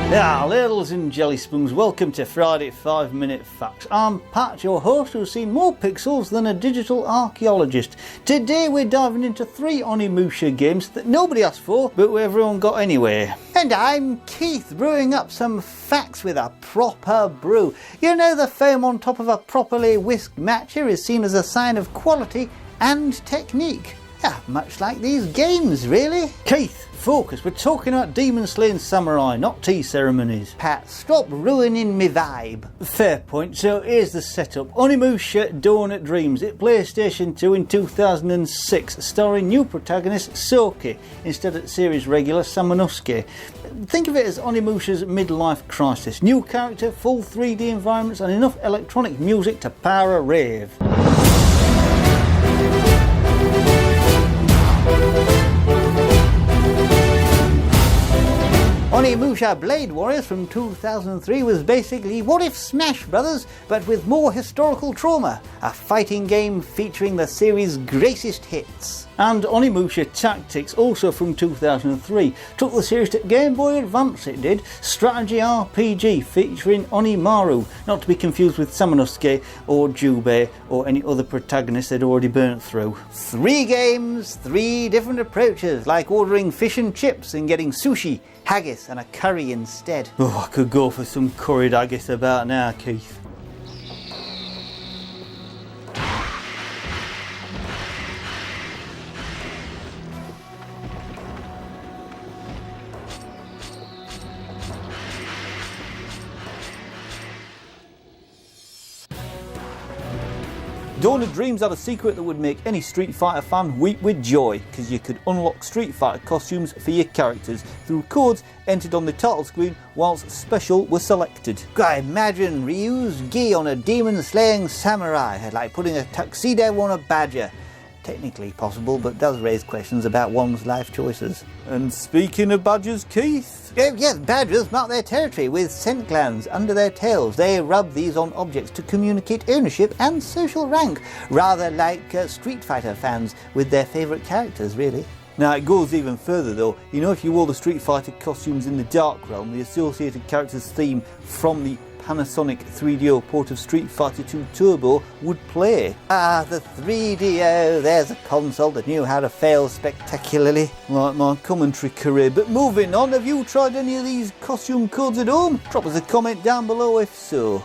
Yeah, ladles and jelly spoons, welcome to Friday 5 Minute Facts. I'm Pat, your host, who's seen more pixels than a digital archaeologist. Today we're diving into 3 Onimusha games that nobody asked for, but everyone got anyway. And I'm Keith, brewing up some facts with a proper brew. You know, the foam on top of a properly whisked matcha is seen as a sign of quality and technique. Yeah, much like these games, really. Keith, focus, we're talking about demon slaying samurai, not tea ceremonies. Pat, stop ruining me vibe. Fair point, so here's the setup. Onimusha Dawn of Dreams, it PlayStation 2 in 2006, starring new protagonist Soki, instead of series regular Samanosuke. Think of it as Onimusha's midlife crisis. New character, full 3D environments and enough electronic music to power a rave. Onimusha Blade Warriors from 2003 was basically What If Smash Brothers, but with more historical trauma. A fighting game featuring the series' greatest hits. And Onimusha Tactics, also from 2003, took the series to Game Boy Advance, it did. Strategy RPG featuring Onimaru, not to be confused with Samanosuke or Jubei or any other protagonist they'd already burnt through. 3 games, 3 different approaches, like ordering fish and chips and getting sushi, haggis and a curry instead. Oh, I could go for some curried haggis about now, Keith. Dawn of Dreams had a secret that would make any Street Fighter fan weep with joy, because you could unlock Street Fighter costumes for your characters through codes entered on the title screen whilst special were selected. I imagine Ryu's gi on a demon-slaying samurai, like putting a tuxedo on a badger. Technically possible, but does raise questions about one's life choices. And speaking of badgers, Keith? Yes, badgers mark their territory with scent glands under their tails. They rub these on objects to communicate ownership and social rank, rather like Street Fighter fans with their favourite characters, really. Now it goes even further though. You know, if you wore the Street Fighter costumes in the Dark Realm, the associated character's theme from the Panasonic 3DO port of Street Fighter 2 Turbo would play. Ah, the 3DO, there's a console that knew how to fail spectacularly. Like my commentary career. But moving on, have you tried any of these costume codes at home? Drop us a comment down below if so.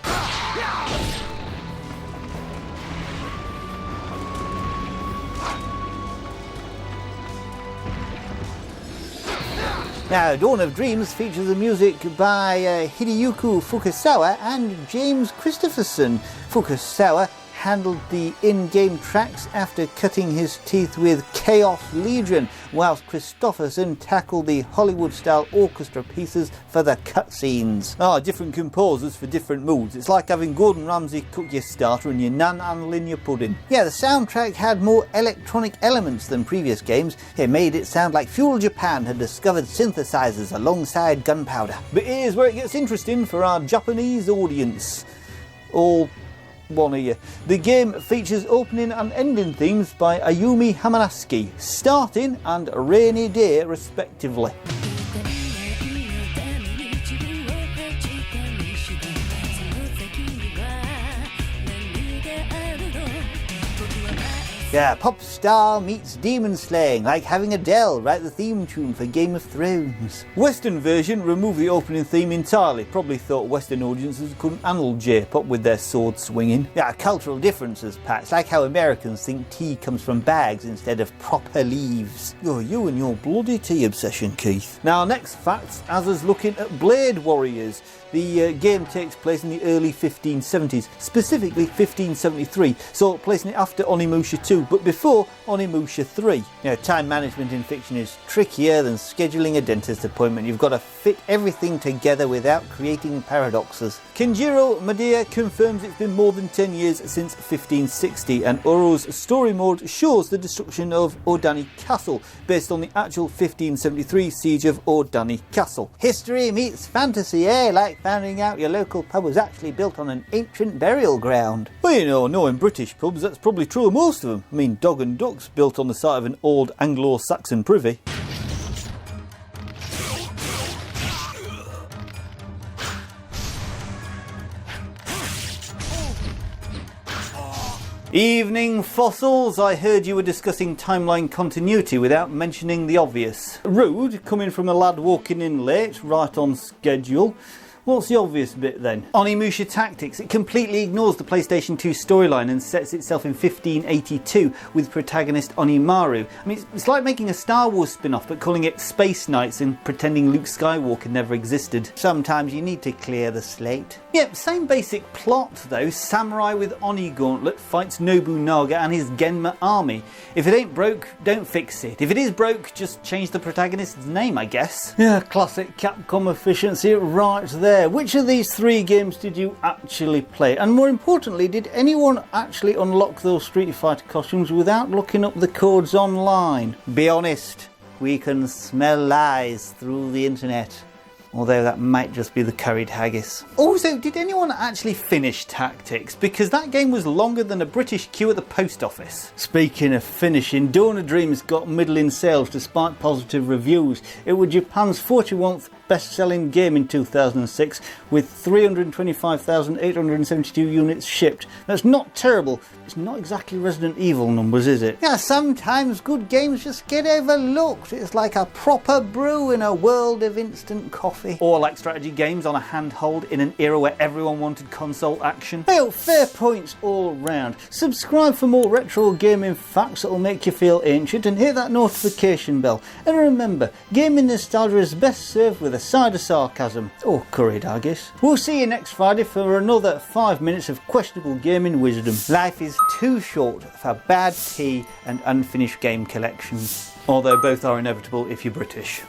Now, Dawn of Dreams features the music by Hideyuki Fukasawa and James Christopherson. Fukasawa handled the in-game tracks after cutting his teeth with Chaos Legion, whilst Christopherson tackled the Hollywood-style orchestra pieces for the cutscenes. Different composers for different moods. It's like having Gordon Ramsay cook your starter and your nan handling your pudding. Yeah, the soundtrack had more electronic elements than previous games. It made it sound like Feudal Japan had discovered synthesizers alongside gunpowder. But here's where it gets interesting for our Japanese audience. All one of you. The game features opening and ending themes by Ayumi Hamanasuke, Starting and Rainy Day respectively. Yeah, pop star meets demon slaying, like having Adele write the theme tune for Game of Thrones. Western version removed the opening theme entirely, probably thought Western audiences couldn't handle J-pop with their sword swinging. Yeah, cultural differences, Pat. It's like how Americans think tea comes from bags instead of proper leaves. Oh, you and your bloody tea obsession, Keith. Now, next fact has us looking at Blade Warriors. The game takes place in the early 1570s, specifically 1573, so placing it after Onimusha 2, but before Onimusha 3. Now, time management in fiction is trickier than scheduling a dentist appointment. You've got to fit everything together without creating paradoxes. Kenjiro Maeda confirms it's been more than 10 years since 1560, and Oro's story mode shows the destruction of Odani Castle, based on the actual 1573 siege of Odani Castle. History meets fantasy, eh? Like finding out your local pub was actually built on an ancient burial ground. Well, you know, knowing British pubs, that's probably true of most of them. I mean, Dog and Duck's built on the site of an old Anglo-Saxon privy. Evening fossils, I heard you were discussing timeline continuity without mentioning the obvious. Rude, coming from a lad walking in late, right on schedule. What's the obvious bit then? Onimusha Tactics. It completely ignores the PlayStation 2 storyline and sets itself in 1582 with protagonist Onimaru. I mean, it's like making a Star Wars spin-off but calling it Space Knights and pretending Luke Skywalker never existed. Sometimes you need to clear the slate. Yep, same basic plot though. Samurai with Oni Gauntlet fights Nobunaga and his Genma army. If it ain't broke, don't fix it. If it is broke, just change the protagonist's name, I guess. Yeah, classic Capcom efficiency right there. Which of these 3 games did you actually play? And more importantly, did anyone actually unlock those Street Fighter costumes without looking up the codes online? Be honest, we can smell lies through the internet. Although that might just be the curried haggis. Also, did anyone actually finish Tactics? Because that game was longer than a British queue at the post office. Speaking of finishing, Dawn of Dreams got middling sales despite positive reviews. It was Japan's 41st best-selling game in 2006 with 325,872 units shipped. That's not terrible. It's not exactly Resident Evil numbers, is it? Yeah, sometimes good games just get overlooked. It's like a proper brew in a world of instant coffee. Or like strategy games on a handhold in an era where everyone wanted console action. Hey, fair points all round. Subscribe for more retro gaming facts that'll make you feel ancient and hit that notification bell. And remember, gaming nostalgia is best served with a side of sarcasm. Or curried haggis. We'll see you next Friday for another 5 minutes of questionable gaming wisdom. Life is too short for bad tea and unfinished game collections. Although both are inevitable if you're British.